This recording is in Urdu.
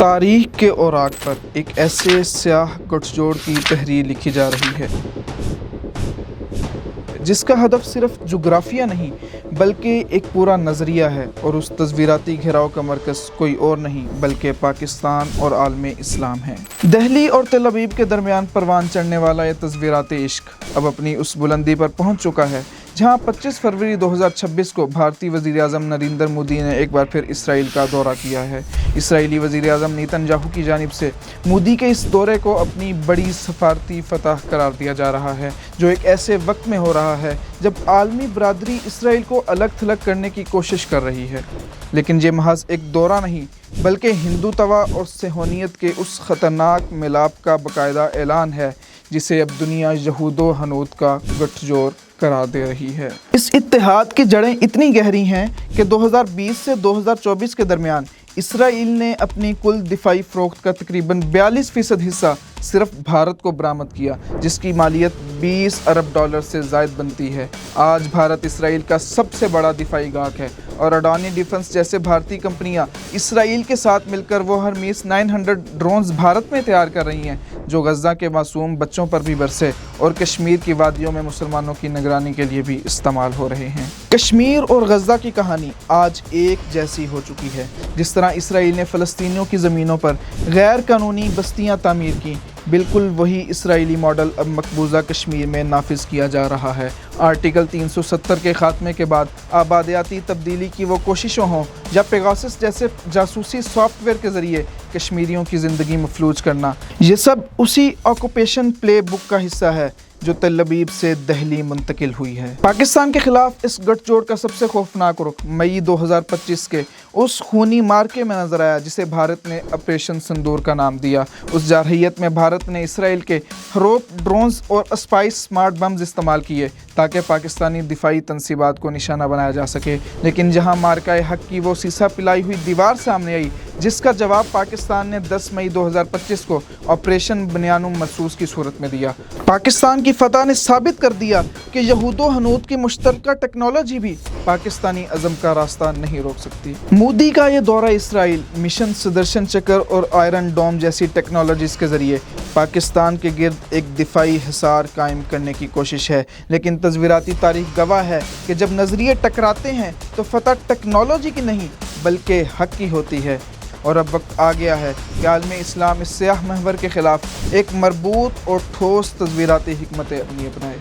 تاریخ کے اوراق پر ایک ایسے سیاہ گٹھ کی تحریر لکھی جا رہی ہے جس کا ہدف صرف جغرافیہ نہیں بلکہ ایک پورا نظریہ ہے، اور اس تصویراتی گھیراؤ کا مرکز کوئی اور نہیں بلکہ پاکستان اور عالم اسلام ہے۔ دہلی اور تل ابیب کے درمیان پروان چڑھنے والا یہ تصویراتی عشق اب اپنی اس بلندی پر پہنچ چکا ہے جہاں 25 فروری 2026 کو بھارتی وزیر اعظم نریندر مودی نے ایک بار پھر اسرائیل کا دورہ کیا ہے۔ اسرائیلی وزیر اعظم نیتن یاہو کی جانب سے مودی کے اس دورے کو اپنی بڑی سفارتی فتح قرار دیا جا رہا ہے، جو ایک ایسے وقت میں ہو رہا ہے جب عالمی برادری اسرائیل کو الگ تھلگ کرنے کی کوشش کر رہی ہے۔ لیکن یہ محض ایک دورہ نہیں بلکہ ہندوتوا اور صہیونیت کے اس خطرناک ملاپ کا باقاعدہ اعلان ہے جسے اب دنیا یہود و ہنود کا گٹھ جوڑ قرار دے رہی ہے۔ اس اتحاد کی جڑیں اتنی گہری ہیں کہ 2020 سے 2024 کے درمیان اسرائیل نے اپنی کل دفاعی فروخت کا تقریباً 42% حصہ صرف بھارت کو برآمد کیا، جس کی مالیت $20 ارب سے زائد بنتی ہے۔ آج بھارت اسرائیل کا سب سے بڑا دفاعی گاہک ہے، اور اڈانی ڈیفنس جیسے بھارتی کمپنیاں اسرائیل کے ساتھ مل کر وہ ہرمیس 900 ڈرونز بھارت میں تیار کر رہی ہیں، جو غزہ کے معصوم بچوں پر بھی برسے اور کشمیر کی وادیوں میں مسلمانوں کی نگرانی کے لیے بھی استعمال ہو رہے ہیں۔ کشمیر اور غزہ کی کہانی آج ایک جیسی ہو چکی ہے۔ جس طرح اسرائیل نے فلسطینیوں کی زمینوں پر غیر قانونی بستیاں تعمیر کی، بالکل وہی اسرائیلی ماڈل اب مقبوضہ کشمیر میں نافذ کیا جا رہا ہے۔ آرٹیکل 370 کے خاتمے کے بعد آبادیاتی تبدیلی کی وہ کوششوں ہوں یا پیگاسس جیسے جاسوسی سافٹ ویئر کے ذریعے کشمیریوں کی زندگی مفلوج کرنا، یہ سب اسی آکوپیشن پلے بک کا حصہ ہے جو تل ابیب سے دہلی منتقل ہوئی ہے۔ پاکستان کے خلاف اس گٹھ جوڑ کا سب سے خوفناک رخ مئی 2025 کے اس خونی مارکے میں نظر آیا جسے بھارت نے آپریشن سندور کا نام دیا۔ اس جارحیت میں بھارت نے اسرائیل کے ہروپ ڈرونز اور اسپائس سمارٹ بمز استعمال کیے تاکہ پاکستانی دفاعی تنصیبات کو نشانہ بنایا جا سکے، لیکن جہاں مارکہ حق کی وہ سیسا پلائی ہوئی دیوار سامنے آئی جس کا جواب پاکستان نے 10 مئی 2025 کو آپریشن بنیانم مرصوص کی صورت میں دیا۔ پاکستان کی فتح نے ثابت کر دیا کہ یہود و ہنود کی مشترکہ ٹیکنالوجی بھی پاکستانی عزم کا راستہ نہیں روک سکتی۔ مودی کا یہ دورہ اسرائیل مشن سدرشن چکر اور آئرن ڈوم جیسی ٹیکنالوجیز کے ذریعے پاکستان کے گرد ایک دفاعی حصار قائم کرنے کی کوشش ہے، لیکن تصویراتی تاریخ گواہ ہے کہ جب نظریے ٹکراتے ہیں تو فتح ٹیکنالوجی کی نہیں بلکہ حق کی ہوتی ہے۔ اور اب وقت آ گیا ہے کہ عالم اسلام اس سیاہ محور کے خلاف ایک مربوط اور ٹھوس تصویراتی حکمت عملی اپنائے۔